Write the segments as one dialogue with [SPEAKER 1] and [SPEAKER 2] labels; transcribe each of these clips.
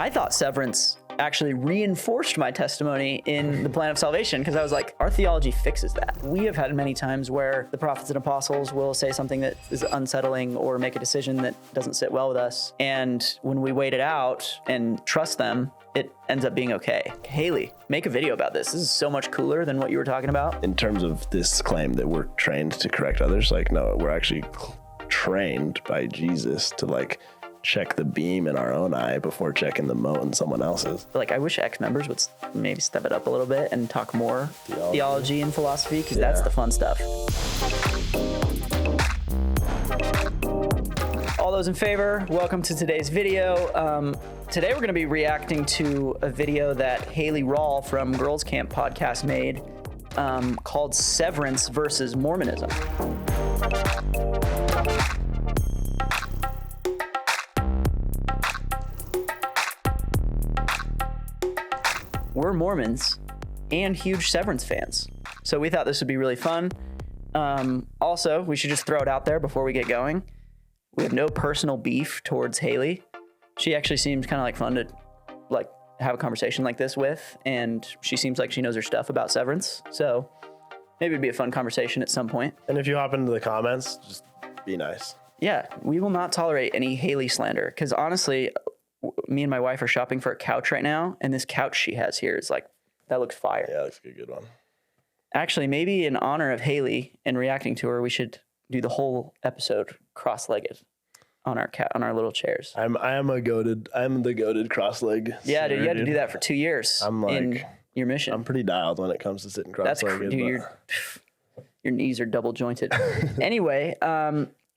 [SPEAKER 1] I thought Severance actually reinforced my testimony in the plan of salvation, because I was like, our theology fixes that. We have had many times where the prophets and apostles will say something that is unsettling or make a decision that doesn't sit well with us. And when we wait it out and trust them, it ends up being okay. Hayley, make a video about this. This is so much cooler than what you were talking about.
[SPEAKER 2] In terms of this claim that we're trained to correct others, like, no, we're actually trained by Jesus to like check the beam in our own eye before checking the mote in someone else's.
[SPEAKER 1] Like, I wish ex-members would maybe step it up a little bit and talk more theology and philosophy, because that's the fun stuff. All those in favor, welcome to today's video. Today we're going to be reacting to a video that Hayley Rawle from Girls Camp Podcast made called Severance versus Mormonism. We're Mormons and huge Severance fans, so we thought this would be really fun. Also, we should just throw it out there before we get going. We have no personal beef towards Hayley. She actually seems kind of like fun to like have a conversation like this with, and she seems like she knows her stuff about Severance, so maybe it'd be a fun conversation at some point.
[SPEAKER 2] And if you hop into the comments, just be nice.
[SPEAKER 1] Yeah, we will not tolerate any Hayley slander, because honestly, me and my wife are shopping for a couch right now, and this couch she has here is like, that looks fire.
[SPEAKER 2] Yeah, that's a good one.
[SPEAKER 1] Actually, maybe in honor of Hayley and reacting to her, we should do the whole episode cross-legged on our little chairs.
[SPEAKER 2] I'm the goated cross-leg.
[SPEAKER 1] Yeah, dude, you had to do that for 2 years.
[SPEAKER 2] I'm like,
[SPEAKER 1] in your mission.
[SPEAKER 2] I'm pretty dialed when it comes to sitting cross-legged.
[SPEAKER 1] Dude, your knees are double jointed. Anyway,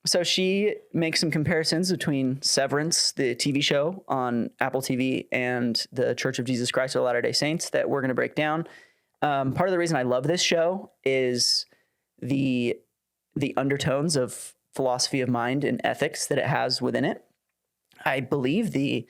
[SPEAKER 1] so she makes some comparisons between Severance, the TV show on Apple TV, and the Church of Jesus Christ of Latter-day Saints that we're going to break down. Part of the reason I love this show is the undertones of philosophy of mind and ethics that it has within it. I believe the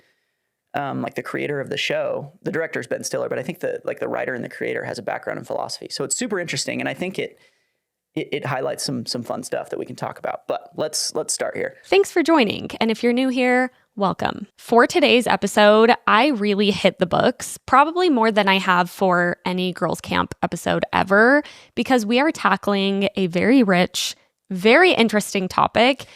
[SPEAKER 1] creator of the show, the director is Ben Stiller, but I think the writer and the creator has a background in philosophy. So it's super interesting, and I think it highlights some fun stuff that we can talk about. But let's start here.
[SPEAKER 3] Thanks for joining. And if you're new here, welcome. For today's episode, I really hit the books, probably more than I have for any Girls Camp episode ever, because we are tackling a very rich, very interesting topic.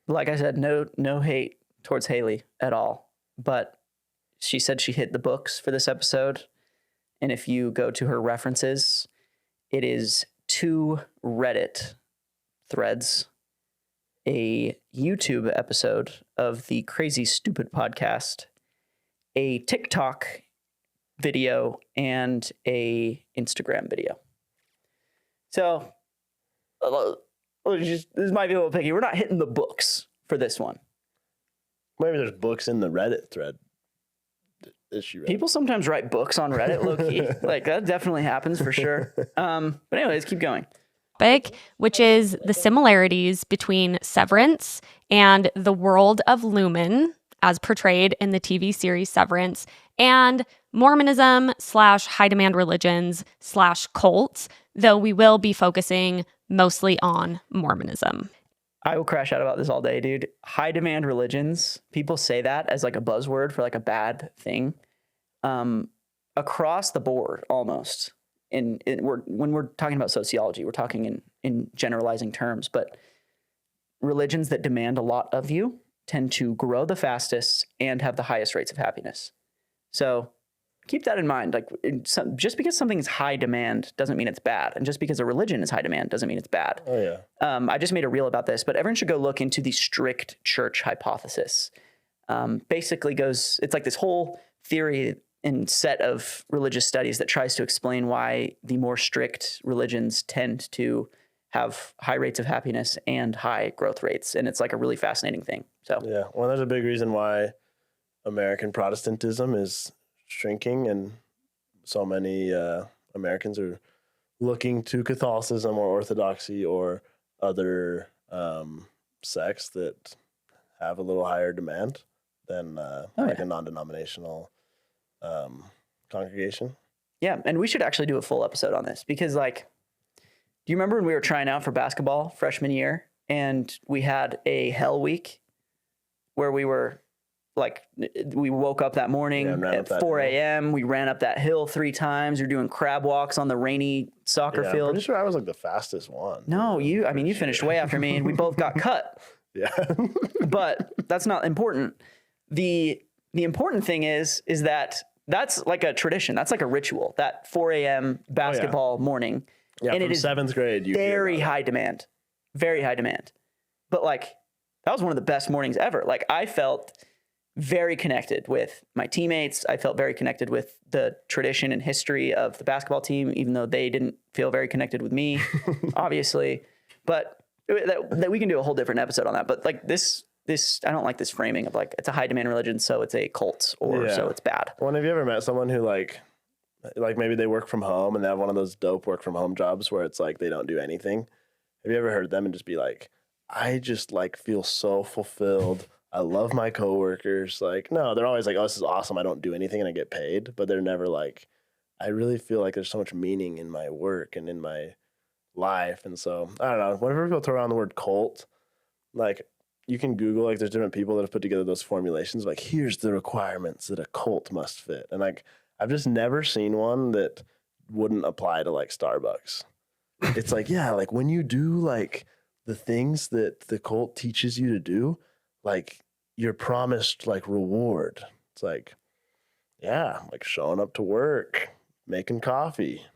[SPEAKER 1] Like I said, no hate towards Hayley at all, but she said she hit the books for this episode. And if you go to her references, it is 2 Reddit threads, a YouTube episode of the Crazy Stupid podcast, a TikTok video, and a Instagram video. So this might be a little picky. We're not hitting the books for this one.
[SPEAKER 2] Maybe there's books in the Reddit thread.
[SPEAKER 1] People sometimes write books on Reddit, low-key. Like, that definitely happens for sure. But anyways, keep going.
[SPEAKER 3] Which is the similarities between Severance and the world of Lumen, as portrayed in the TV series Severance, and Mormonism / high demand religions / cults, though we will be focusing mostly on Mormonism.
[SPEAKER 1] I will crash out about this all day, dude. High demand religions, people say that as like a buzzword for like a bad thing. Across the board, almost. When we're talking about sociology, we're talking in generalizing terms, but religions that demand a lot of you tend to grow the fastest and have the highest rates of happiness. So keep that in mind. Like, just because something is high demand doesn't mean it's bad. And just because a religion is high demand doesn't mean it's bad.
[SPEAKER 2] Oh, yeah.
[SPEAKER 1] I just made a reel about this, but everyone should go look into the strict church hypothesis. Basically it's like this whole theory and set of religious studies that tries to explain why the more strict religions tend to have high rates of happiness and high growth rates. And it's like a really fascinating thing. So
[SPEAKER 2] yeah, well, there's a big reason why American Protestantism is shrinking, and so many Americans are looking to Catholicism or Orthodoxy or other sects that have a little higher demand than a non-denominational congregation.
[SPEAKER 1] Yeah, and we should actually do a full episode on this, because like, do you remember when we were trying out for basketball freshman year and we had a hell week where we were like we woke up that morning at 4 a.m. We ran up that hill 3 times. You're doing crab walks on the rainy soccer field.
[SPEAKER 2] I'm pretty sure I was like the fastest one.
[SPEAKER 1] No, you finished way after me, and we both got cut.
[SPEAKER 2] Yeah.
[SPEAKER 1] But that's not important. The important thing is that that's like a tradition. That's like a ritual, that 4 a.m. basketball morning.
[SPEAKER 2] Yeah,
[SPEAKER 1] and
[SPEAKER 2] from
[SPEAKER 1] it is
[SPEAKER 2] 7th grade.
[SPEAKER 1] Very high demand. Very high demand. But like, that was one of the best mornings ever. Like, I felt very connected with my teammates. I felt very connected with the tradition and history of the basketball team, even though they didn't feel very connected with me, obviously. But that we can do a whole different episode on that. But like this, I don't like this framing of like, it's a high demand religion, so it's a cult, or so it's bad.
[SPEAKER 2] Well, have you ever met someone who like maybe they work from home and they have one of those dope work from home jobs where it's like they don't do anything? Have you ever heard them and just be like, I just like feel so fulfilled. I love my coworkers. Like, no, they're always like, oh, this is awesome. I don't do anything and I get paid. But they're never like, I really feel like there's so much meaning in my work and in my life. And so, I don't know, whenever people throw around the word cult, like you can Google, like there's different people that have put together those formulations. Like, here's the requirements that a cult must fit. And like, I've just never seen one that wouldn't apply to like Starbucks. It's like, yeah, like when you do like the things that the cult teaches you to do, like you're promised like reward. It's like, yeah, like showing up to work, making coffee,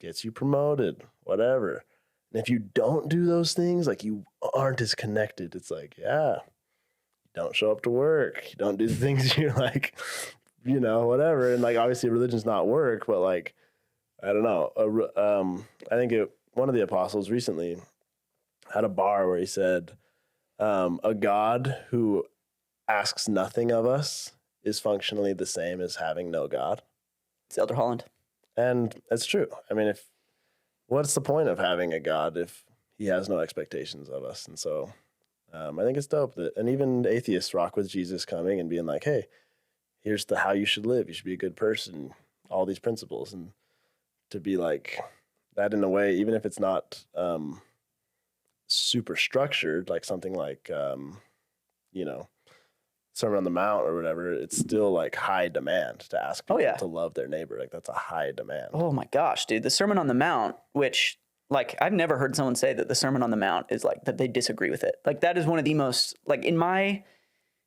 [SPEAKER 2] gets you promoted, whatever. And if you don't do those things, like you aren't as connected. It's like, yeah, you don't show up to work. You don't do the things you're like, you know, whatever. And like, obviously religion's not work, but like, I don't know. I think one of the apostles recently had a bar where he said, a God who asks nothing of us is functionally the same as having no God.
[SPEAKER 1] It's Elder Holland.
[SPEAKER 2] And it's true. I mean, what's the point of having a God if he has no expectations of us? And so I think it's dope and even atheists rock with Jesus coming and being like, hey, here's how you should live. You should be a good person, all these principles. And to be like that in a way, even if it's not super structured, like something like, you know, Sermon on the Mount or whatever, it's still like high demand to ask people to love their neighbor. Like that's a high demand.
[SPEAKER 1] Oh my gosh, dude. The Sermon on the Mount, which like I've never heard someone say that the Sermon on the Mount is like that they disagree with it. Like that is one of the most, like in my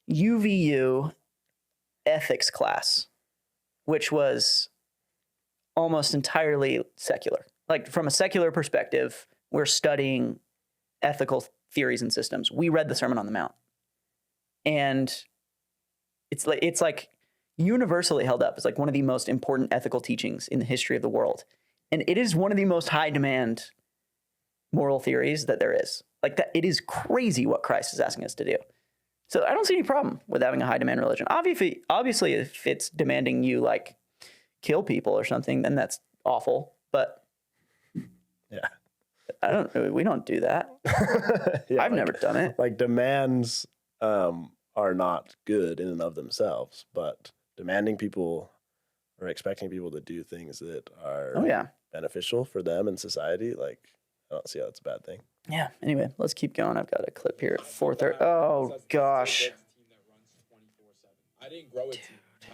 [SPEAKER 1] UVU ethics class, which was almost entirely secular. Like from a secular perspective, we're studying ethical theories and systems. We read the Sermon on the Mount. And it's like universally held up as like one of the most important ethical teachings in the history of the world. And it is one of the most high demand moral theories that there is. Like that, it is crazy what Christ is asking us to do. So I don't see any problem with having a high demand religion. Obviously, if it's demanding you like kill people or something, then that's awful. But yeah, we don't do that. I've never done it.
[SPEAKER 2] Like demands are not good in and of themselves, but demanding people or expecting people to do things that are beneficial for them and society, like I don't see how that's a bad thing.
[SPEAKER 1] Yeah. Anyway, let's keep going. I've got a clip here at 4:30. Oh gosh.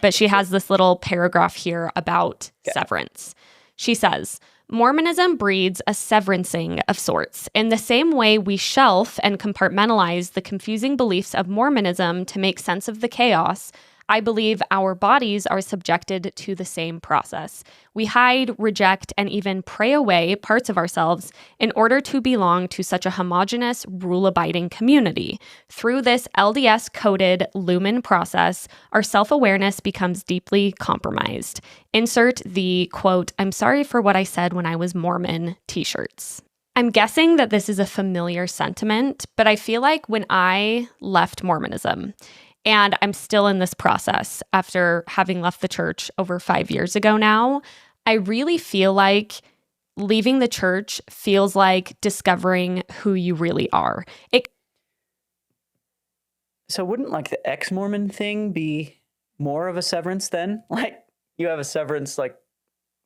[SPEAKER 3] But she has this little paragraph here about severance. She says, Mormonism breeds a severancing of sorts. In the same way we shelf and compartmentalize the confusing beliefs of Mormonism to make sense of the chaos, I believe our bodies are subjected to the same process. We hide, reject, and even pray away parts of ourselves in order to belong to such a homogenous, rule-abiding community. Through this LDS-coded lumen process, our self-awareness becomes deeply compromised. Insert the, quote, I'm sorry for what I said when I was Mormon t-shirts. I'm guessing that this is a familiar sentiment, but I feel like when I left Mormonism, and I'm still in this process after having left the church over 5 years ago now, I really feel like leaving the church feels like discovering who you really are.
[SPEAKER 1] So wouldn't like the ex-Mormon thing be more of a severance then? Like you have a severance like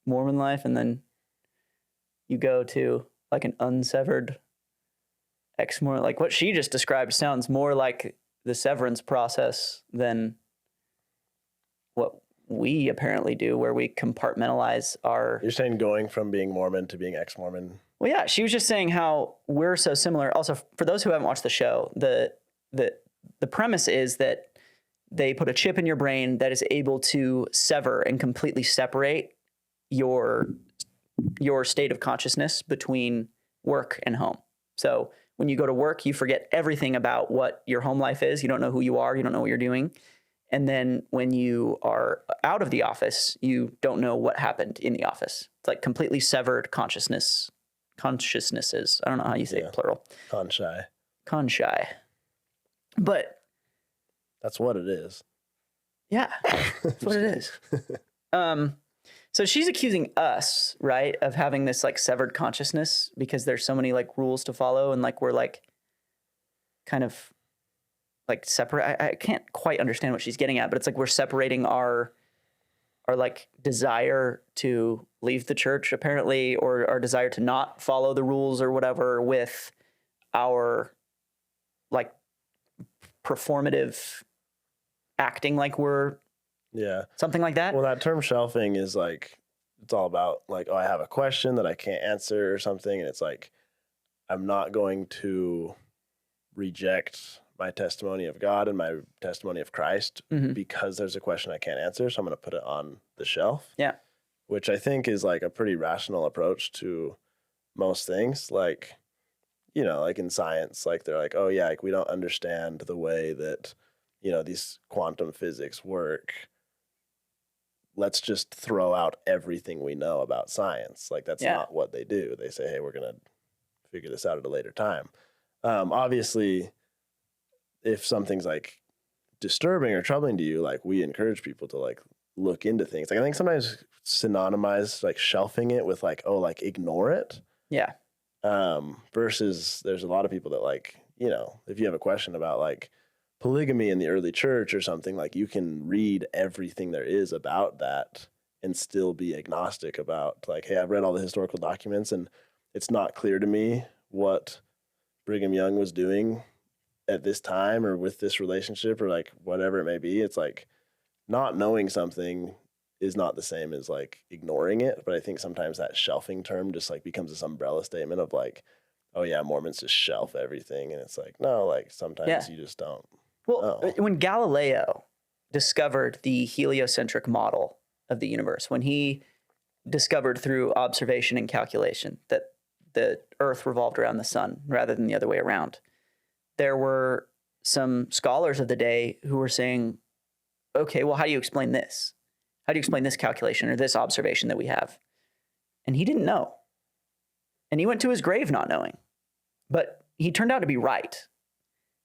[SPEAKER 1] Mormon life and then you go to like an unsevered ex-Mormon. Like what she just described sounds more like the severance process than what we apparently do, where we compartmentalize our.
[SPEAKER 2] You're saying going from being Mormon to being ex-Mormon.
[SPEAKER 1] Well, yeah, she was just saying how we're so similar. Also, for those who haven't watched the show, the premise is that they put a chip in your brain that is able to sever and completely separate your state of consciousness between work and home. So when you go to work, you forget everything about what your home life is. You don't know who you are. You don't know what you're doing. And then when you are out of the office, you don't know what happened in the office. It's like completely severed consciousnesses. I don't know how you say it, plural. Consci. But
[SPEAKER 2] that's what it is.
[SPEAKER 1] Yeah, that's what it is. So she's accusing us, right, of having this like severed consciousness because there's so many like rules to follow and like we're like kind of like separate. I can't quite understand what she's getting at, but it's like we're separating our like desire to leave the church apparently, or our desire to not follow the rules or whatever with our like performative acting like we're something like that.
[SPEAKER 2] Well, that term shelving is like, it's all about like, oh, I have a question that I can't answer or something. And it's like, I'm not going to reject my testimony of God and my testimony of Christ because there's a question I can't answer. So I'm going to put it on the shelf.
[SPEAKER 1] Yeah.
[SPEAKER 2] Which I think is like a pretty rational approach to most things. Like, you know, like in science, like they're like, oh yeah, like we don't understand the way that, you know, these quantum physics work. Let's just throw out everything we know about science. Like that's not what they do. They say, hey, we're going to figure this out at a later time. Obviously, if something's like disturbing or troubling to you, like we encourage people to like look into things. Like I think sometimes synonymize like shelving it with like, oh, like ignore it.
[SPEAKER 1] Yeah.
[SPEAKER 2] Versus there's a lot of people that like, you know, if you have a question about like polygamy in the early church or something, like you can read everything there is about that and still be agnostic about like, hey, I've read all the historical documents and it's not clear to me what Brigham Young was doing at this time or with this relationship or like whatever it may be. It's like not knowing something is not the same as like ignoring it. But I think sometimes that shelving term just like becomes this umbrella statement of like, oh yeah, Mormons just shelf everything. And it's like, no, like sometimes you just don't.
[SPEAKER 1] Well, when Galileo discovered the heliocentric model of the universe, when he discovered through observation and calculation that the earth revolved around the sun rather than the other way around, there were some scholars of the day who were saying, okay, well, how do you explain this? How do you explain this calculation or this observation that we have? And he didn't know. And he went to his grave not knowing. But he turned out to be right.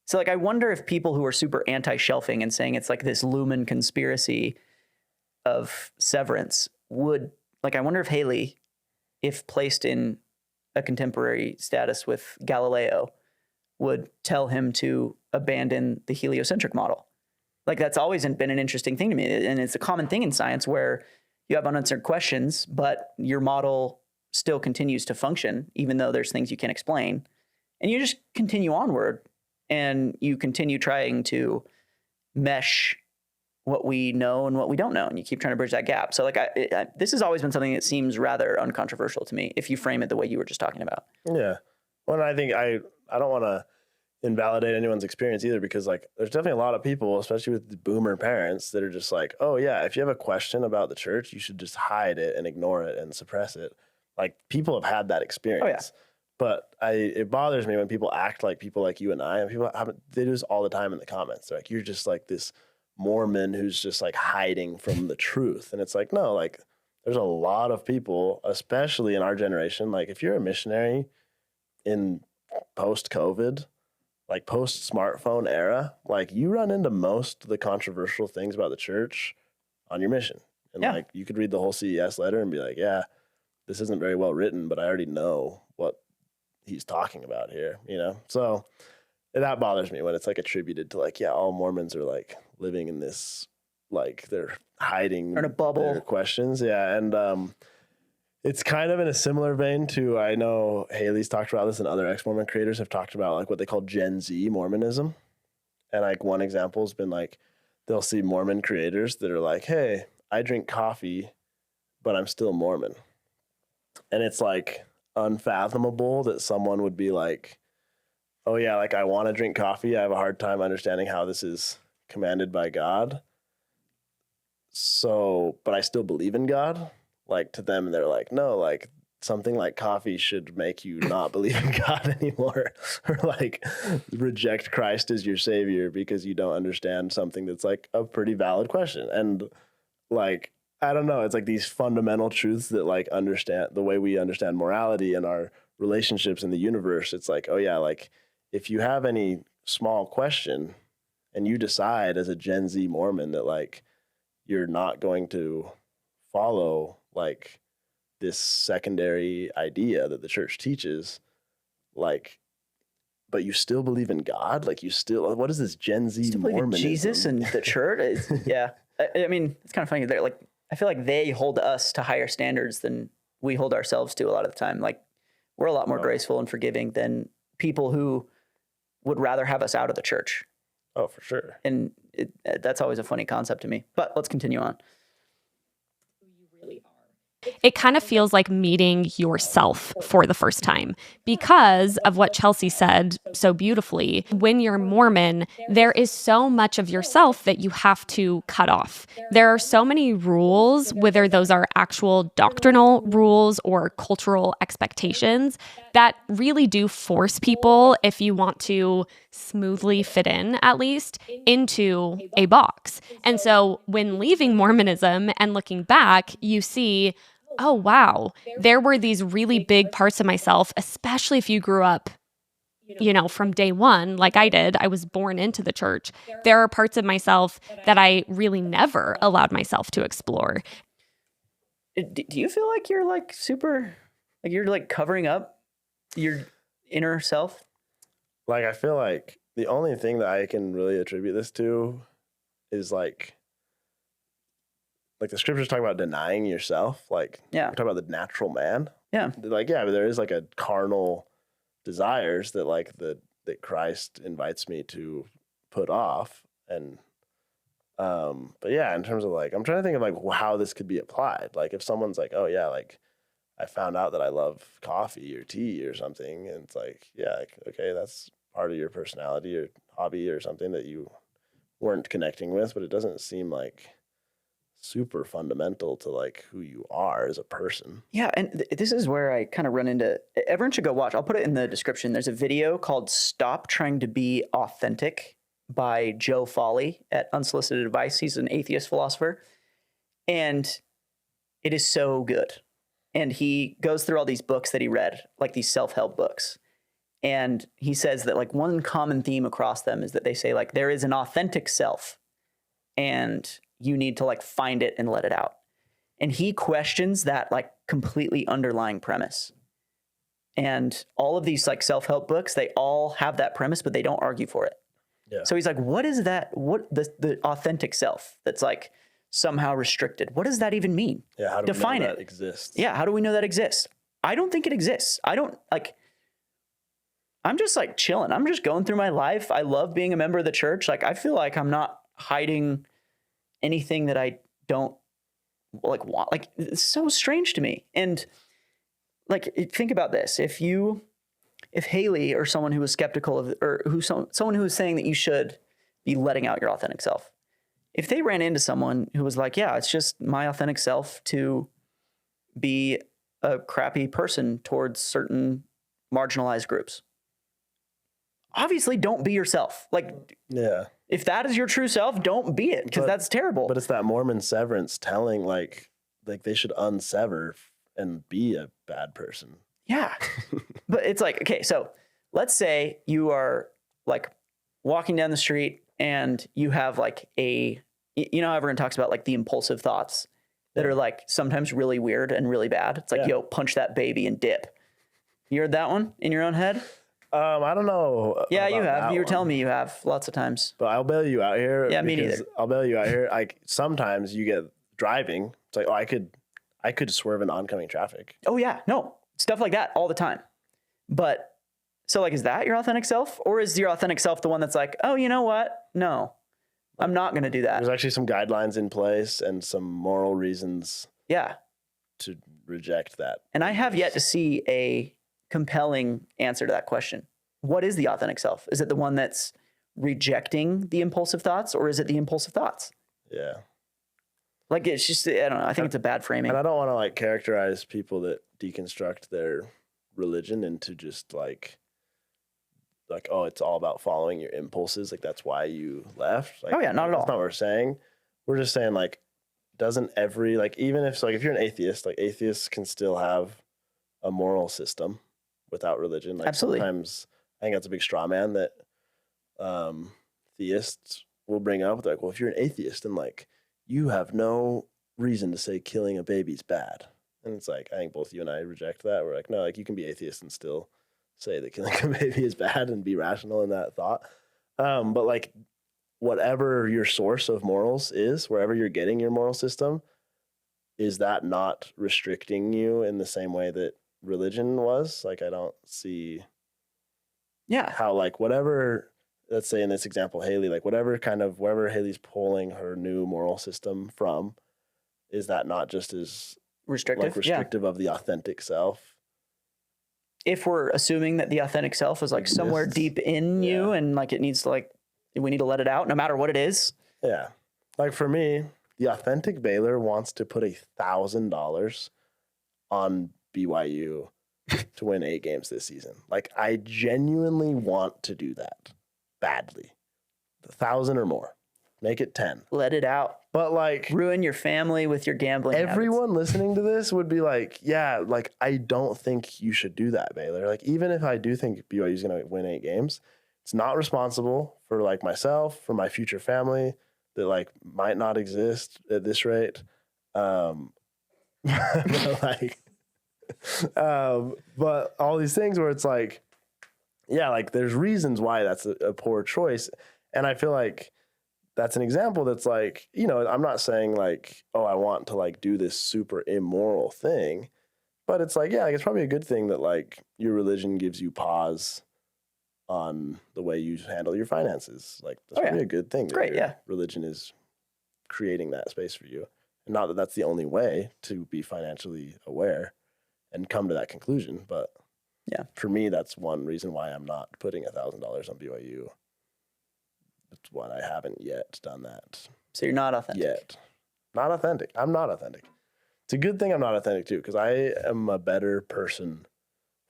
[SPEAKER 1] So like, I wonder if people who are super anti-shelving and saying it's like this lumen conspiracy of severance would, like, I wonder if Hayley, if placed in a contemporary status with Galileo, would tell him to abandon the heliocentric model. Like that's always been an interesting thing to me. And it's a common thing in science where you have unanswered questions, but your model still continues to function, even though there's things you can't explain. And you just continue onward and you continue trying to mesh what we know and what we don't know. And you keep trying to bridge that gap. So like this has always been something that seems rather uncontroversial to me if you frame it the way you were just talking about.
[SPEAKER 2] Yeah. Well, I think I don't want to invalidate anyone's experience either, because like there's definitely a lot of people, especially with the boomer parents, that are just like, oh yeah, if you have a question about the church, you should just hide it and ignore it and suppress it. Like people have had that experience. Oh, yeah. But it bothers me when people act like people like you and I, and they do this all the time in the comments. They're like, you're just like this Mormon who's just like hiding from the truth. And it's like, no, like there's a lot of people, especially in our generation, like if you're a missionary in post-COVID, like post-smartphone era, like you run into most of the controversial things about the church on your mission. And like you could read the whole CES letter and be like, yeah, this isn't very well written, but I already know what he's talking about here, you know? So that bothers me when it's like attributed to like, yeah, all Mormons are like living in this, like they're hiding
[SPEAKER 1] in a bubble
[SPEAKER 2] their questions. Yeah. And it's kind of in a similar vein to, I know Hayley's talked about this and other ex-Mormon creators have talked about like what they call Gen Z Mormonism. And like one example has been like, they'll see Mormon creators that are like, hey, I drink coffee, but I'm still Mormon. And it's like unfathomable that someone would be like, oh yeah, like I want to drink coffee. I have a hard time understanding how this is commanded by God. So, but I still believe in God. Like to them, they're like, no, like something like coffee should make you not believe in God anymore, or like reject Christ as your savior because you don't understand something that's like a pretty valid question. And like, I don't know, it's like these fundamental truths that like understand the way we understand morality and our relationships in the universe. It's like, oh yeah, like if you have any small question and you decide as a Gen Z Mormon that like you're not going to follow like this secondary idea that the church teaches, like, but you still believe in God, like you still, what is this Gen Z
[SPEAKER 1] Still believe in
[SPEAKER 2] Mormonism?
[SPEAKER 1] Jesus and the church. Yeah. I mean, it's kind of funny. They're like, I feel like they hold us to higher standards than we hold ourselves to a lot of the time. Like we're a lot more graceful and forgiving than people who would rather have us out of the church.
[SPEAKER 2] Oh, for sure.
[SPEAKER 1] And that's always a funny concept to me, but let's continue on.
[SPEAKER 3] It kind of feels like meeting yourself for the first time because of what Chelsea said so beautifully. When you're Mormon, there is so much of yourself that you have to cut off. There are so many rules, whether those are actual doctrinal rules or cultural expectations, that really do force people, if you want to smoothly fit in, at least, into a box. And so when leaving Mormonism and looking back, you see, oh, wow, there were these really big parts of myself, especially if you grew up, you know, from day one, like I did. I was born into the church. There are parts of myself that I really never allowed myself to explore.
[SPEAKER 1] Do you feel like you're like super, like you're like covering up your inner self?
[SPEAKER 2] Like, I feel like the only thing that I can really attribute this to is like the scriptures talk about denying yourself. Like,
[SPEAKER 1] Yeah.
[SPEAKER 2] we're talking about the natural man.
[SPEAKER 1] Yeah.
[SPEAKER 2] Like, yeah, but there is like a carnal desires that like that Christ invites me to put off. And, but yeah, in terms of like, I'm trying to think of like how this could be applied. Like if someone's like, oh yeah, like I found out that I love coffee or tea or something. And it's like, yeah, like, okay, that's part of your personality or hobby or something that you weren't connecting with, but it doesn't seem like super fundamental to like who you are as a person.
[SPEAKER 1] Yeah, and this is where I kind of run into, everyone should go watch. I'll put it in the description. There's a video called Stop Trying to Be Authentic by Joe Foley at Unsolicited Advice. He's an atheist philosopher, and it is so good. And he goes through all these books that he read, like these self-help books. And he says that like one common theme across them is that they say like there is an authentic self and you need to like find it and let it out. And he questions that like completely underlying premise. And all of these like self-help books, they all have that premise, but they don't argue for it.
[SPEAKER 2] Yeah.
[SPEAKER 1] So he's like, what is that? What the authentic self that's like somehow restricted? What does that even mean?
[SPEAKER 2] Yeah. How do
[SPEAKER 1] Define
[SPEAKER 2] we know
[SPEAKER 1] it.
[SPEAKER 2] that exists?
[SPEAKER 1] Yeah. How do we know that exists? I don't think it exists. I don't like, I'm just like chilling. I'm just going through my life. I love being a member of the church. Like, I feel like I'm not hiding anything that I don't like want. Like, it's so strange to me. And like, think about this. If Hayley or someone who was skeptical of, or someone who was saying that you should be letting out your authentic self, if they ran into someone who was like, yeah, it's just my authentic self to be a crappy person towards certain marginalized groups, obviously don't be yourself. Like,
[SPEAKER 2] yeah,
[SPEAKER 1] if that is your true self, don't be it, because that's terrible.
[SPEAKER 2] But it's that Mormon severance telling like they should unsever and be a bad person.
[SPEAKER 1] Yeah. But it's like, okay, so let's say you are like walking down the street and you have like you know, everyone talks about like the impulsive thoughts that are like sometimes really weird and really bad. It's like, yo, punch that baby and dip. You heard that one in your own head?
[SPEAKER 2] I don't know.
[SPEAKER 1] Yeah, you have. You were
[SPEAKER 2] one.
[SPEAKER 1] telling me you have lots of times.
[SPEAKER 2] But I'll bail you out here.
[SPEAKER 1] Yeah, me neither.
[SPEAKER 2] I'll bail you out here. Like sometimes you get driving. It's like, oh, I could swerve in oncoming traffic.
[SPEAKER 1] Oh yeah, no, stuff like that all the time. But so like, is that your authentic self, or is your authentic self the one that's like, oh, you know what? no, I'm not going to do that.
[SPEAKER 2] There's actually some guidelines in place and some moral reasons
[SPEAKER 1] Yeah.
[SPEAKER 2] to reject that.
[SPEAKER 1] And I have yet to see a compelling answer to that question. What is the authentic self? Is it the one that's rejecting the impulsive thoughts, or is it the impulsive thoughts?
[SPEAKER 2] Yeah.
[SPEAKER 1] Like, it's just, I don't know. I think it's a bad framing.
[SPEAKER 2] And I don't want to like characterize people that deconstruct their religion into just like, oh, it's all about following your impulses. Like, that's why you left. Like,
[SPEAKER 1] Oh, yeah, not at all.
[SPEAKER 2] That's not what we're saying. We're just saying, like, doesn't every, like, even if, like, if you're an atheiist, like, atheists can still have a moral system without religion. Like,
[SPEAKER 1] Absolutely.
[SPEAKER 2] Sometimes I think that's a big straw man that theists will bring up. Like, well, if you're an atheist, then, like, you have no reason to say killing a baby's bad. And it's like, I think both you and I reject that. We're like, no, like, you can be atheist and still say that killing a baby is bad and be rational in that thought. But like, whatever your source of morals is, wherever you're getting your moral system, is that not restricting you in the same way that religion was? Like, I don't see how, like, whatever, let's say in this example, Hayley, like, whatever kind of, wherever Hayley's pulling her new moral system from, is that not just as restrictive of the authentic self?
[SPEAKER 1] If we're assuming that the authentic self is like somewhere deep in you and like it needs to, like, we need to let it out no matter what it is.
[SPEAKER 2] Yeah. Like, for me, the authentic Baylor wants to put $1,000 on BYU to win 8 games this season. Like, I genuinely want to do that badly. 1,000 or more. Make it 10.
[SPEAKER 1] Let it out.
[SPEAKER 2] But like,
[SPEAKER 1] ruin your family with your gambling
[SPEAKER 2] everyone
[SPEAKER 1] habits.
[SPEAKER 2] Listening to this would be like, yeah, like, I don't think you should do that, Baylor. Like, even if I do think BYU is going to win 8 games, it's not responsible for like myself, for my future family that like might not exist at this rate. But all these things where it's like, yeah, like, there's reasons why that's a poor choice. And I feel like that's an example that's like, you know, I'm not saying like, oh, I want to like do this super immoral thing, but it's like, yeah, like, it's probably a good thing that like your religion gives you pause on the way you handle your finances. Like, that's probably a good thing.
[SPEAKER 1] Great, yeah.
[SPEAKER 2] Religion is creating that space for you. And not that that's the only way to be financially aware and come to that conclusion, but
[SPEAKER 1] yeah,
[SPEAKER 2] for me, that's one reason why I'm not putting $1,000 on BYU. That's why I haven't yet done that.
[SPEAKER 1] So you're not authentic.
[SPEAKER 2] Yet. Not authentic. I'm not authentic. It's a good thing I'm not authentic too, because I am a better person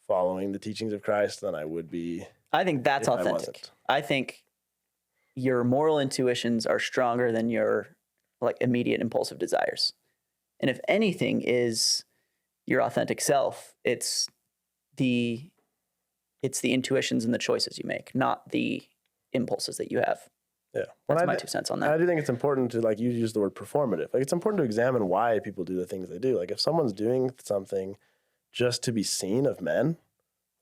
[SPEAKER 2] following the teachings of Christ than I would be.
[SPEAKER 1] I think that's authentic. I think your moral intuitions are stronger than your like immediate impulsive desires. And if anything is your authentic self, it's the intuitions and the choices you make, not the impulses that you have.
[SPEAKER 2] Yeah.
[SPEAKER 1] That's my 2 cents on that.
[SPEAKER 2] I do think it's important to, like, you use the word performative. Like, it's important to examine why people do the things they do. Like, if someone's doing something just to be seen of men,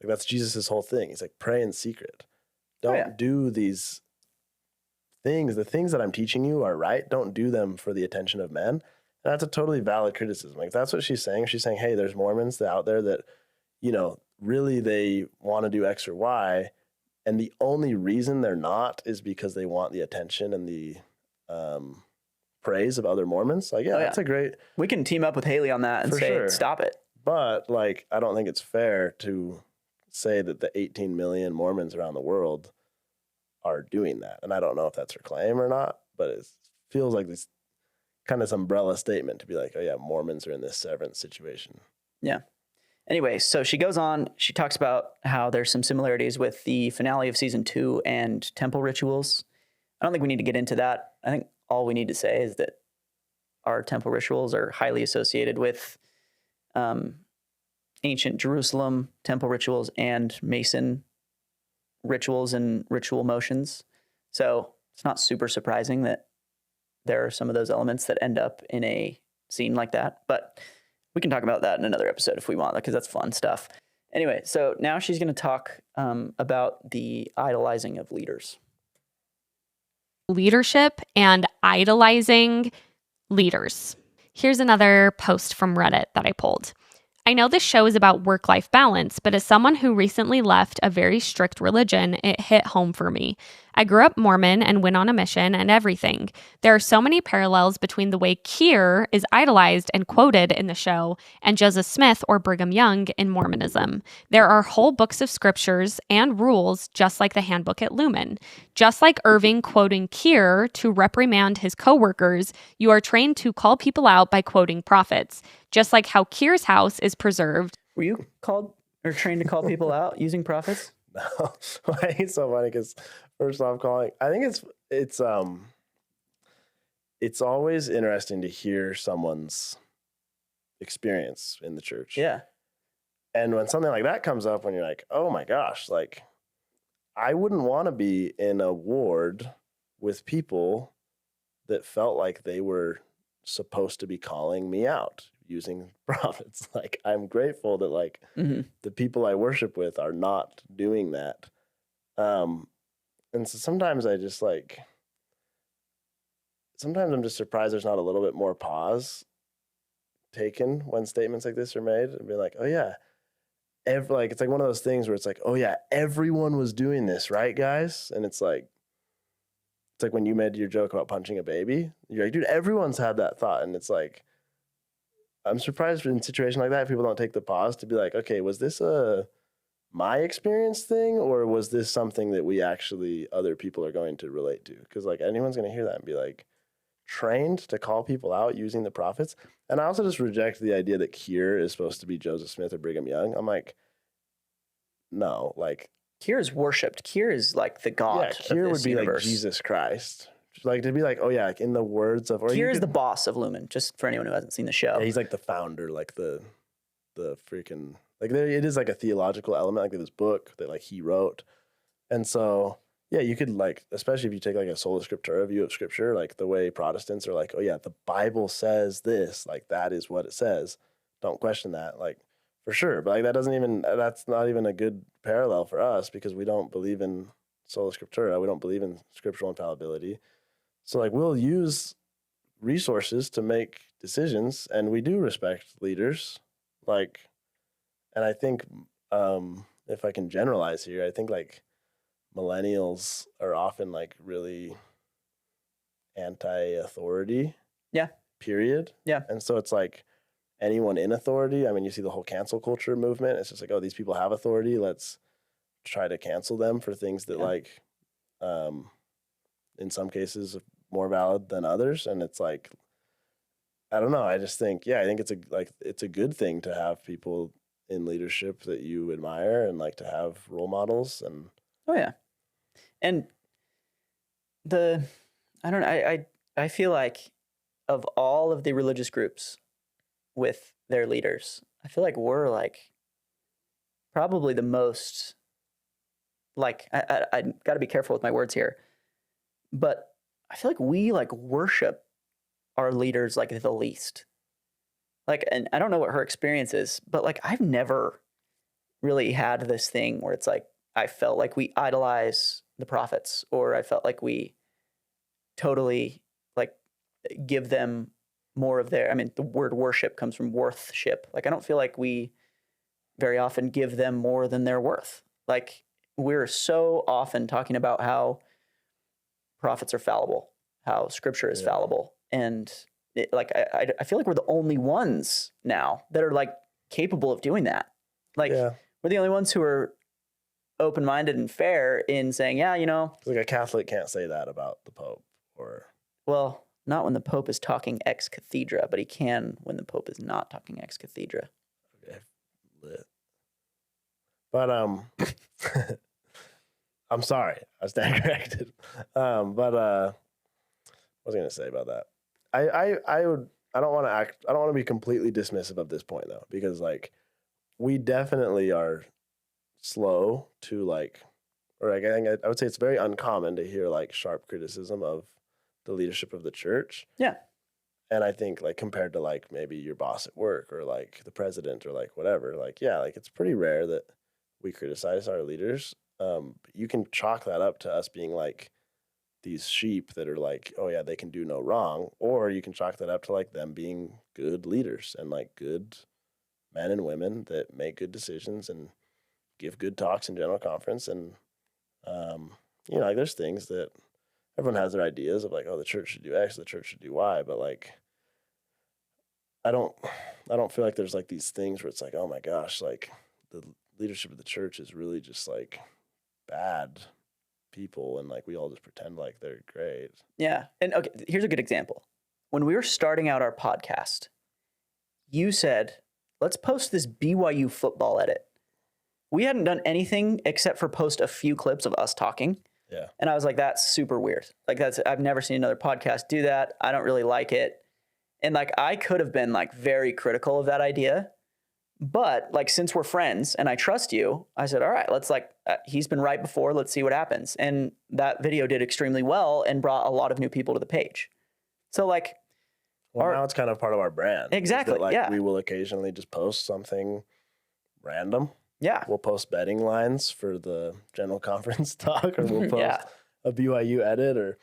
[SPEAKER 2] like, that's Jesus's whole thing. He's like, pray in secret. Don't do these things. The things that I'm teaching you are right. Don't do them for the attention of men. And that's a totally valid criticism. Like, that's what she's saying. She's saying, hey, there's Mormons out there that, you know, really they want to do X or Y. And the only reason they're not is because they want the attention and the praise of other Mormons. Like, that's a great...
[SPEAKER 1] We can team up with Hayley on that and say, stop it.
[SPEAKER 2] But, like, I don't think it's fair to say that the 18 million Mormons around the world are doing that. And I don't know if that's her claim or not, but it feels like this kind of umbrella statement to be like, oh, yeah, Mormons are in this Severance situation.
[SPEAKER 1] Yeah. Anyway, so she goes on, she talks about how there's some similarities with the finale of season 2 and temple rituals. I don't think we need to get into that. I think all we need to say is that our temple rituals are highly associated with ancient Jerusalem temple rituals and Mason rituals and ritual motions. So it's not super surprising that there are some of those elements that end up in a scene like that. But we can talk about that in another episode if we want, because that's fun stuff. Anyway, so now she's going to talk about the idolizing of leaders.
[SPEAKER 3] Leadership and idolizing leaders. Here's another post from Reddit that I pulled. I know this show is about work-life balance, but as someone who recently left a very strict religion, it hit home for me. I grew up Mormon and went on a mission and everything. There are so many parallels between the way Keir is idolized and quoted in the show and Joseph Smith or Brigham Young in Mormonism. There are whole books of scriptures and rules, just like the handbook at Lumen. Just like Irving quoting Keir to reprimand his coworkers, you are trained to call people out by quoting prophets. Just like how Keir's house is preserved.
[SPEAKER 1] Were you called or trained to call people out using prophets?
[SPEAKER 2] No, I think it's so funny because first off, I think it's always interesting to hear someone's experience in the church.
[SPEAKER 1] Yeah.
[SPEAKER 2] And when something like that comes up, when you're like, oh my gosh, like I wouldn't want to be in a ward with people that felt like they were supposed to be calling me out using prophets. Like I'm grateful that like the people I worship with are not doing that. And so sometimes I'm just surprised there's not a little bit more pause taken when statements like this are made and be like, oh yeah, it's like one of those things where it's like, oh yeah, everyone was doing this, right, guys? And it's like when you made your joke about punching a baby. You're like, dude, everyone's had that thought. And it's like, I'm surprised in a situation like that, people don't take the pause to be like, okay, was this my experience thing, or was this something that we actually, other people are going to relate to? Because like anyone's going to hear that and be like, trained to call people out using the prophets. And I also just reject the idea that Keir is supposed to be Joseph Smith or Brigham Young. I'm like, no, like
[SPEAKER 1] Keir is worshipped. Keir is like the god.
[SPEAKER 2] Yeah, Keir would be
[SPEAKER 1] universe.
[SPEAKER 2] like Jesus Christ. Like to be like, oh yeah, like in the words of.
[SPEAKER 1] Keir is the boss of Lumen. Just for anyone who hasn't seen the show.
[SPEAKER 2] Yeah, he's like the founder, like the freaking like there. It is like a theological element, like this book that like he wrote, and so yeah, you could like, especially if you take like a sola scriptura view of scripture, like the way Protestants are like, oh yeah, the Bible says this, like that is what it says. Don't question that, like for sure. But like that's not even a good parallel for us because we don't believe in sola scriptura. We don't believe in scriptural infallibility. So like we'll use resources to make decisions, and we do respect leaders. Like, and I think if I can generalize here, I think like millennials are often like really anti-authority.
[SPEAKER 1] Yeah.
[SPEAKER 2] Period.
[SPEAKER 1] Yeah.
[SPEAKER 2] And so it's like anyone in authority. I mean, you see the whole cancel culture movement. It's just like, oh, these people have authority. Let's try to cancel them for things that like, in some cases, more valid than others. And it's like, I don't know. I just think, I think it's a good thing to have people in leadership that you admire and like to have role models. And
[SPEAKER 1] oh yeah. And I feel like of all of the religious groups with their leaders, I feel like we're like probably the most like, I got to be careful with my words here, but I feel like we like worship our leaders like the least. Like, and I don't know what her experience is, but like I've never really had this thing where it's like I felt like we idolize the prophets, or I felt like we totally like give them more of their, I mean, the word worship comes from worthship. Like I don't feel like we very often give them more than they're worth. Like we're so often talking about how prophets are fallible, how scripture is fallible. And I feel like we're the only ones now that are like capable of doing that. Like we're the only ones who are open-minded and fair in saying, yeah, you know.
[SPEAKER 2] Like a Catholic can't say that about the Pope or.
[SPEAKER 1] Well, not when the Pope is talking ex cathedra, but he can when the Pope is not talking ex cathedra.
[SPEAKER 2] Okay. Lit. But I'm sorry, I stand corrected. But what was I going to say about that? I don't want to be completely dismissive of this point though, because like we definitely are slow to like, or like, I would say it's very uncommon to hear like sharp criticism of the leadership of the church. Yeah. And I think like compared to like maybe your boss at work or like the president or like whatever, like, yeah, like it's pretty rare that we criticize our leaders. You can chalk that up to us being like these sheep that are like, oh yeah, they can do no wrong. Or you can chalk that up to like them being good leaders and like good men and women that make good decisions and give good talks in general conference. And you know, like there's things that everyone has their ideas of like, oh, the church should do X, the church should do Y, but like, I don't feel like there's like these things where it's like, oh my gosh, like the leadership of the church is really just like bad people, and like we all just pretend like they're great.
[SPEAKER 1] Yeah. And okay, here's a good example. When we were starting out our podcast, you said, let's post this BYU football edit. We hadn't done anything except for post a few clips of us talking.
[SPEAKER 2] Yeah.
[SPEAKER 1] And I was like, that's super weird. Like I've never seen another podcast do that. I don't really like it. And like, I could have been like very critical of that idea, but like, since we're friends and I trust you, I said, all right, let's like, he's been right before, let's see what happens. And that video did extremely well and brought a lot of new people to the page. So like,
[SPEAKER 2] well, now it's kind of part of our brand.
[SPEAKER 1] Exactly.
[SPEAKER 2] That, like,
[SPEAKER 1] yeah.
[SPEAKER 2] we will occasionally just post something random.
[SPEAKER 1] Yeah.
[SPEAKER 2] We'll post betting lines for the general conference talk, or we'll post a BYU edit, or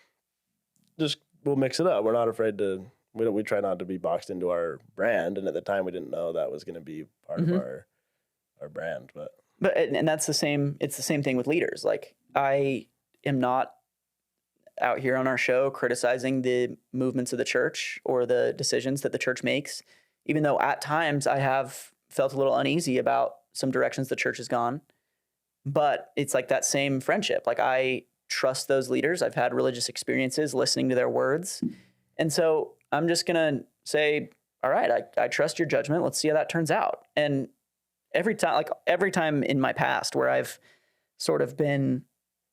[SPEAKER 2] just we'll mix it up. We're not afraid to. We try not to be boxed into our brand, and at the time we didn't know that was going to be part of our brand. But
[SPEAKER 1] and that's the same. It's the same thing with leaders. Like I am not out here on our show criticizing the movements of the church or the decisions that the church makes, even though at times I have felt a little uneasy about some directions the church has gone. But it's like that same friendship. Like I trust those leaders. I've had religious experiences listening to their words. And so I'm just going to say, all right, I trust your judgment. Let's see how that turns out. And every time in my past where I've sort of been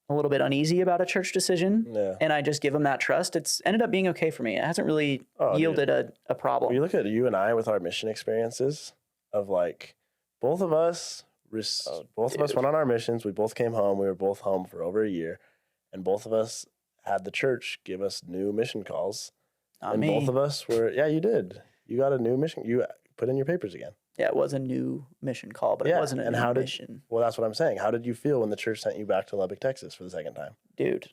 [SPEAKER 1] a little bit uneasy about a church decision and I just give them that trust, it's ended up being okay for me. It hasn't really yielded a problem.
[SPEAKER 2] You look at you and I with our mission experiences of like both of us went on our missions. We both came home. We were both home for over a year, and both of us had the church give us new mission calls. Both of us were, you did. You got a new mission. You put in your papers again.
[SPEAKER 1] Yeah, it was a new mission call, but it wasn't a new mission.
[SPEAKER 2] Well, that's what I'm saying. How did you feel when the church sent you back to Lubbock, Texas for the second time?
[SPEAKER 1] Dude,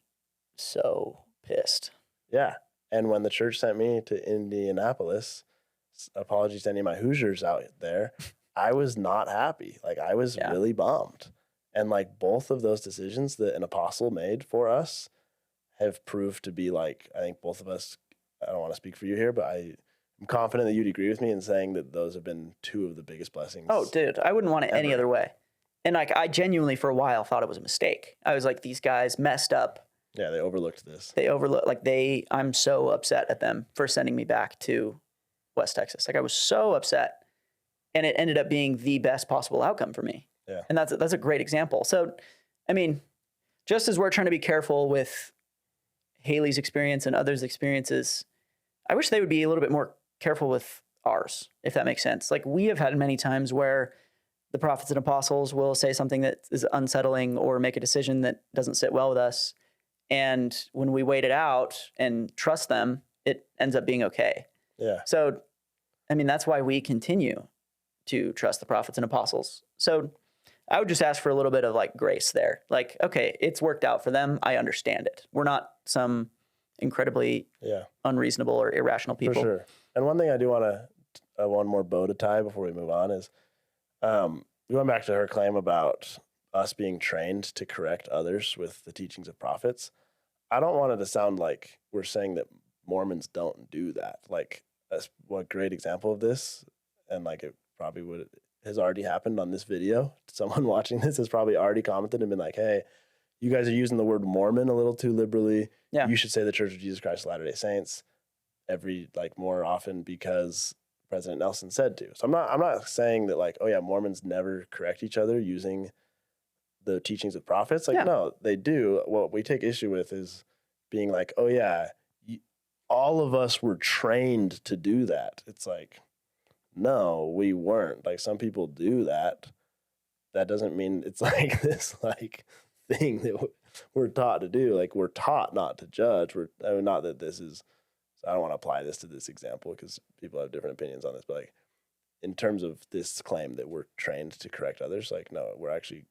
[SPEAKER 1] so pissed.
[SPEAKER 2] Yeah. And when the church sent me to Indianapolis, apologies to any of my Hoosiers out there, I was not happy. Like I was really bummed. And like both of those decisions that an apostle made for us have proved to be like, I think both of us, I don't want to speak for you here, but I'm confident that you'd agree with me in saying that those have been two of the biggest blessings.
[SPEAKER 1] Oh, dude, I wouldn't want it any other way. And like, I genuinely for a while thought it was a mistake. I was like, these guys messed up.
[SPEAKER 2] Yeah, they overlooked this.
[SPEAKER 1] I'm so upset at them for sending me back to West Texas. Like I was so upset, and it ended up being the best possible outcome for me.
[SPEAKER 2] Yeah.
[SPEAKER 1] And that's a great example. So, I mean, just as we're trying to be careful with Hayley's experience and others' experiences, I wish they would be a little bit more careful with ours, if that makes sense. Like we have had many times where the prophets and apostles will say something that is unsettling or make a decision that doesn't sit well with us. And when we wait it out and trust them, it ends up being okay.
[SPEAKER 2] Yeah.
[SPEAKER 1] So, I mean, that's why we continue to trust the prophets and apostles. So I would just ask for a little bit of like grace there. Like, okay, it's worked out for them. I understand it. We're not some incredibly unreasonable or irrational people.
[SPEAKER 2] For sure. And one thing I do want to, one more bow to tie before we move on is going back to her claim about us being trained to correct others with the teachings of prophets. I don't want it to sound like we're saying that Mormons don't do that. Like, that's one great example of this, and like it probably has already happened on this video. Someone watching this has probably already commented and been like, hey, you guys are using the word Mormon a little too liberally. Yeah. You should say the Church of Jesus Christ of Latter-day Saints more often because President Nelson said to. So I'm not saying that like, oh yeah, Mormons never correct each other using the teachings of prophets. Like, no, they do. What we take issue with is being like, oh yeah, all of us were trained to do that. It's like, no, we weren't. Like some people do that. That doesn't mean it's like this like thing that we're taught to do. Like we're taught not to judge. Not that this is, I don't want to apply this to this example because people have different opinions on this, but like in terms of this claim that we're trained to correct others, like no, we're actually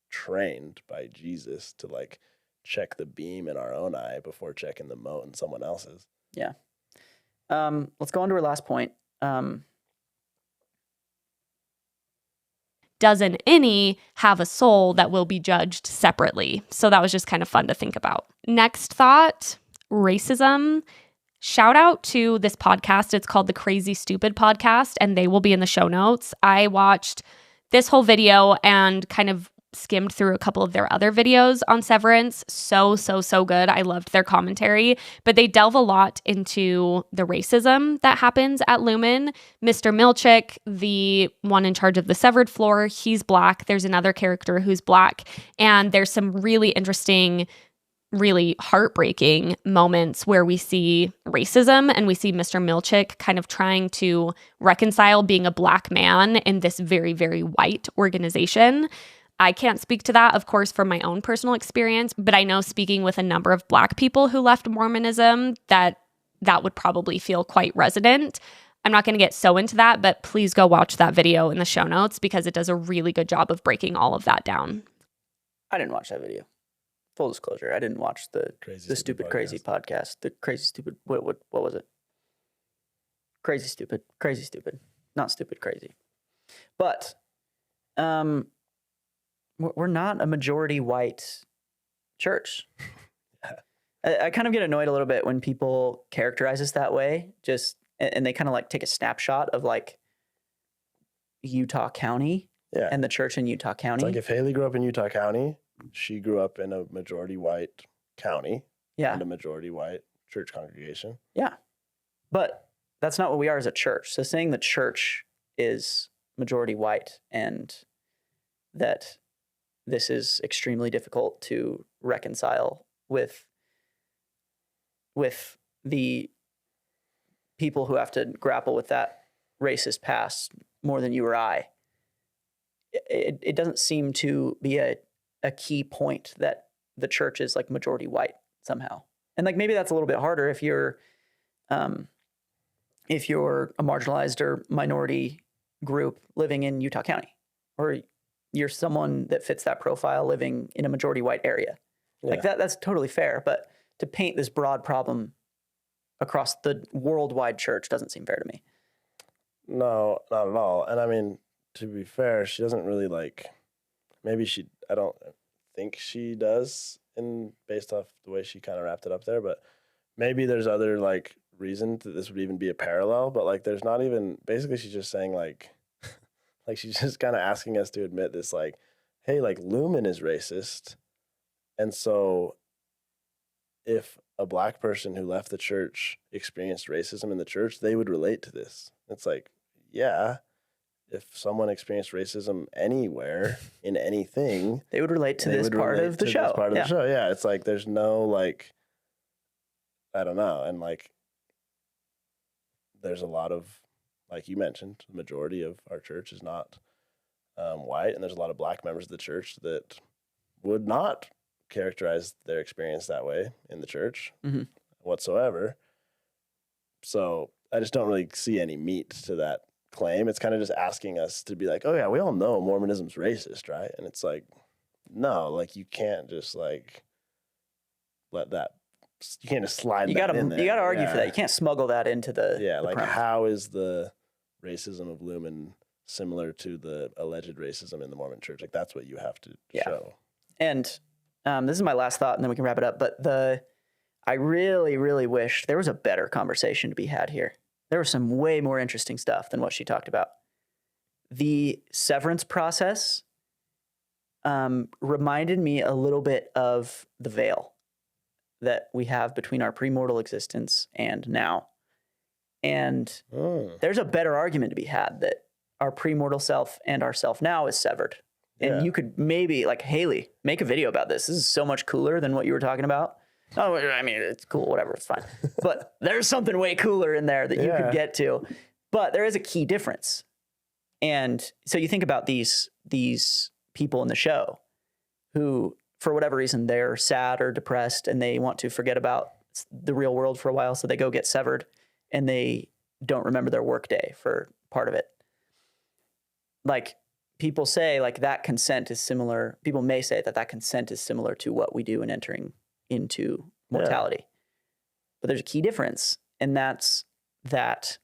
[SPEAKER 2] trained by Jesus to like check the beam in our own eye before checking the mote in someone else's.
[SPEAKER 1] Yeah. Let's go on to our last point.
[SPEAKER 3] doesn't any have a soul that will be judged separately? So that was just kind of fun to think about. Next thought, racism. Shout out to this podcast. It's called the Crazy Stupid Podcast, and they will be in the show notes. I watched this whole video and kind of skimmed through a couple of their other videos on Severance. So good. I loved their commentary, but they delve a lot into the racism that happens at Lumen. Mr. Milchick, the one in charge of the severed floor, he's Black. There's another character who's Black, and there's some really interesting, really heartbreaking moments where we see racism and we see Mr. Milchick kind of trying to reconcile being a Black man in this very, very white organization. I can't speak to that, of course, from my own personal experience, but I know speaking with a number of Black people who left Mormonism that would probably feel quite resonant. I'm not going to get so into that, but please go watch that video in the show notes because it does a really good job of breaking all of that down.
[SPEAKER 1] I didn't watch that video. Full disclosure, I didn't watch the Stupid Crazy podcast. The Crazy Stupid, what was it? Crazy Stupid, not Stupid Crazy. But we're not a majority white church. I kind of get annoyed a little bit when people characterize us that way, and they kind of like take a snapshot of like Utah County and the church in Utah County.
[SPEAKER 2] It's like if Hayley grew up in Utah County, she grew up in a majority white county and a majority white church congregation.
[SPEAKER 1] Yeah. But that's not what we are as a church. So saying the church is majority white and that this is extremely difficult to reconcile with the people who have to grapple with that racist past more than you or I. It doesn't seem to be a key point that the church is like majority white somehow. And like maybe that's a little bit harder if you're a marginalized or minority group living in Utah County, or you're someone that fits that profile living in a majority white area. Yeah. Like that's totally fair. But to paint this broad problem across the worldwide church doesn't seem fair to me.
[SPEAKER 2] No, not at all. And I mean, to be fair, she doesn't really I don't think she does based off the way she kind of wrapped it up there, but maybe there's other like reason that this would even be a parallel, but like there's not even, basically she's just saying like she's just kind of asking us to admit this, like, hey, like Lumen is racist. And so if a Black person who left the church experienced racism in the church, they would relate to this. It's like, yeah, if someone experienced racism anywhere in anything,
[SPEAKER 1] they would relate to this part of the show.
[SPEAKER 2] The show. Yeah. It's like, there's no like, I don't know. And like, there's a lot of, like you mentioned, the majority of our church is not white, and there's a lot of Black members of the church that would not characterize their experience that way in the church whatsoever. So I just don't really see any meat to that claim. It's kind of just asking us to be like, oh yeah, we all know Mormonism's racist, right? And it's like, no, like you can't just like let that. You can't just slide that in there.
[SPEAKER 1] You got to argue for that. You can't smuggle that into the
[SPEAKER 2] like
[SPEAKER 1] premise.
[SPEAKER 2] How is the racism of Lumen similar to the alleged racism in the Mormon church? Like that's what you have to show.
[SPEAKER 1] And this is my last thought, and then we can wrap it up. But I really, really wish there was a better conversation to be had here. There was some way more interesting stuff than what she talked about. The severance process reminded me a little bit of the veil that we have between our premortal existence and now. And there's a better argument to be had that our premortal self and our self now is severed. And you could maybe, like, Hayley, make a video about this. This is so much cooler than what you were talking about. Oh, I mean, it's cool, whatever, it's fine. But there's something way cooler in there that you could get to. But there is a key difference. And so you think about these people in the show who, for whatever reason, they're sad or depressed and they want to forget about the real world for a while, so they go get severed and they don't remember their work day for part of it. Like, people say, like, that consent is similar. People may say that consent is similar to what we do in entering into mortality. But there's a key difference, and that's that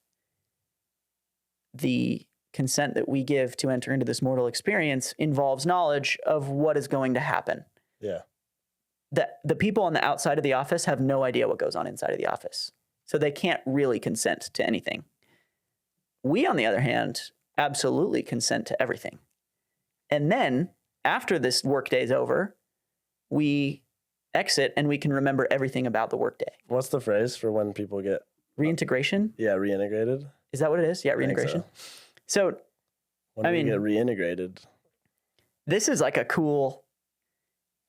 [SPEAKER 1] the consent that we give to enter into this mortal experience involves knowledge of what is going to happen.
[SPEAKER 2] Yeah.
[SPEAKER 1] The people on the outside of the office have no idea what goes on inside of the office. So they can't really consent to anything. We, on the other hand, absolutely consent to everything. And then after this workday is over, we exit and we can remember everything about the workday.
[SPEAKER 2] What's the phrase for when people get
[SPEAKER 1] Reintegration?
[SPEAKER 2] reintegrated?
[SPEAKER 1] Is that what it is? Yeah, reintegration. So
[SPEAKER 2] when we get reintegrated,
[SPEAKER 1] this is like a cool,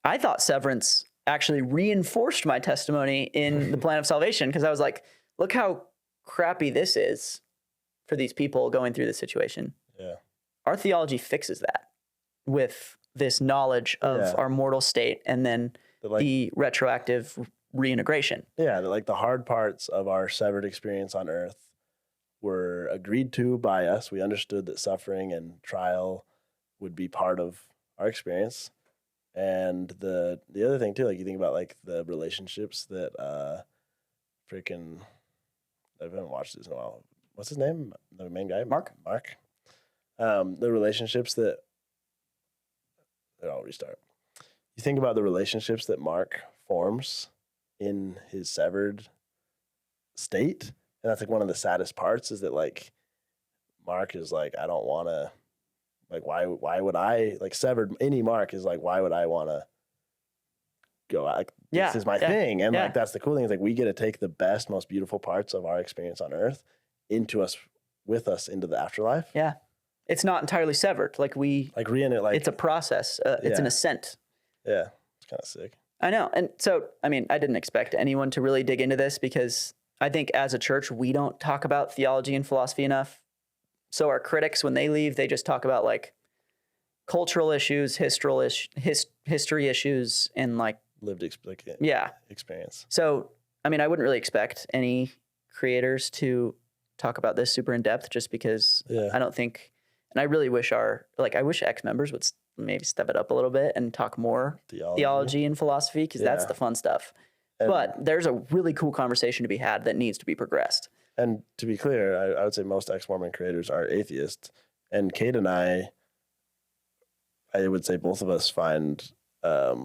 [SPEAKER 1] I thought Severance actually reinforced my testimony in the plan of salvation, because I was like, look how crappy this is for these people going through this situation.
[SPEAKER 2] Yeah.
[SPEAKER 1] Our theology fixes that with this knowledge of our mortal state and then the retroactive reintegration.
[SPEAKER 2] Yeah, like the hard parts of our severed experience on earth were agreed to by us. We understood that suffering and trial would be part of our experience. And the other thing too, like you think about like the relationships that I haven't watched this in a while. What's his name? The main guy?
[SPEAKER 1] Mark.
[SPEAKER 2] The relationships that I'll restart. You think about the relationships that Mark forms in his severed state, and that's like one of the saddest parts is that like Mark is like, I don't want to, like, why would I, like, severed, any Mark is like, why would I want to go, like, this is my thing. And like, that's the cool thing is like, we get to take the best, most beautiful parts of our experience on earth with us into the afterlife.
[SPEAKER 1] Yeah. It's not entirely severed. It's a process. It's an ascent.
[SPEAKER 2] Yeah. It's kind of sick.
[SPEAKER 1] I know. And so, I mean, I didn't expect anyone to really dig into this because I think as a church, we don't talk about theology and philosophy enough. So our critics, when they leave, they just talk about like cultural issues, history issues, and like
[SPEAKER 2] lived experience.
[SPEAKER 1] So, I mean, I wouldn't really expect any creators to talk about this super in depth just because I don't think, and I really wish I wish ex-members would maybe step it up a little bit and talk more theology and philosophy, because that's the fun stuff. But there's a really cool conversation to be had that needs to be progressed.
[SPEAKER 2] And to be clear, I would say most ex-Mormon creators are atheists. And Kate and I would say both of us find a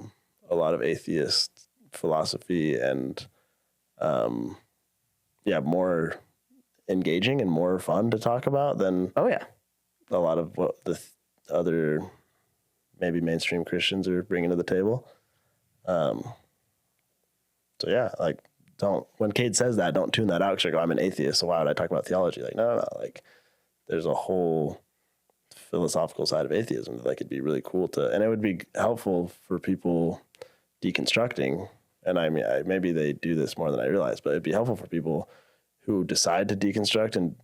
[SPEAKER 2] lot of atheist philosophy and, more engaging and more fun to talk about than a lot of what the other maybe mainstream Christians are bringing to the table. When Cade says that, don't tune that out because you're like, I'm an atheist, so why would I talk about theology? Like, no. Like, there's a whole philosophical side of atheism that could be really cool and it would be helpful for people deconstructing. And I mean, maybe they do this more than I realize, but it'd be helpful for people who decide to deconstruct. And,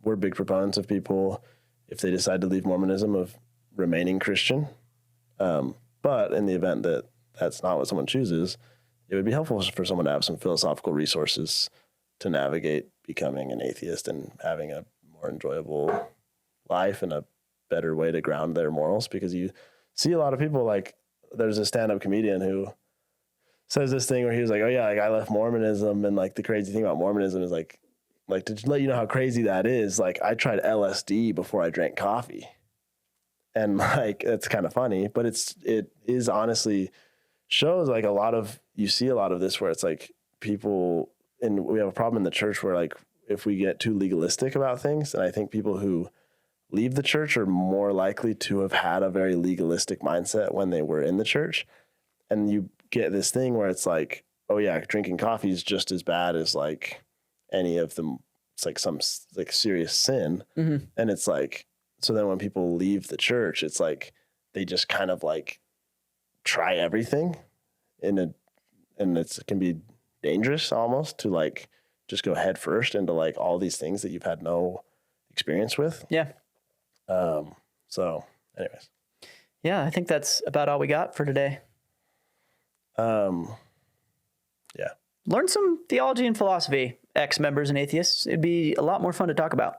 [SPEAKER 2] we're big proponents of people, if they decide to leave Mormonism, of remaining Christian. But in the event that that's not what someone chooses, it would be helpful for someone to have some philosophical resources to navigate becoming an atheist and having a more enjoyable life and a better way to ground their morals. Because you see a lot of people, like there's a stand-up comedian who says this thing where he was like, oh yeah, like I left Mormonism, and like the crazy thing about Mormonism is like to let you know how crazy that is, like I tried LSD before I drank coffee. And like, it's kind of funny, but it is honestly shows like you see a lot of this where it's like people, and we have a problem in the church where like, if we get too legalistic about things, and I think people who leave the church are more likely to have had a very legalistic mindset when they were in the church. And you get this thing where it's like, oh yeah, drinking coffee is just as bad as like any of them. It's like some like serious sin. Mm-hmm. And it's like, so then when people leave the church, it's like, they just kind of like try everything and it can be dangerous almost to like just go head first into like all these things that you've had no experience with.
[SPEAKER 1] Yeah.
[SPEAKER 2] So anyways.
[SPEAKER 1] Yeah, I think that's about all we got for today.
[SPEAKER 2] Yeah.
[SPEAKER 1] Learn some theology and philosophy, ex-members and atheists. It'd be a lot more fun to talk about.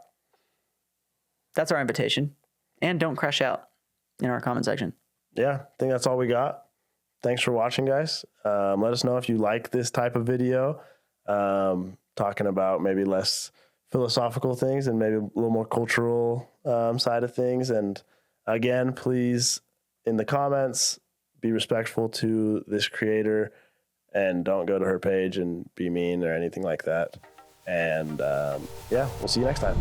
[SPEAKER 1] That's our invitation. And don't crash out in our comment section.
[SPEAKER 2] Yeah, I think that's all we got. Thanks for watching, guys. Let us know if you like this type of video, talking about maybe less philosophical things and maybe a little more cultural side of things. And again, please, in the comments, be respectful to this creator and don't go to her page and be mean or anything like that. And yeah, we'll see you next time.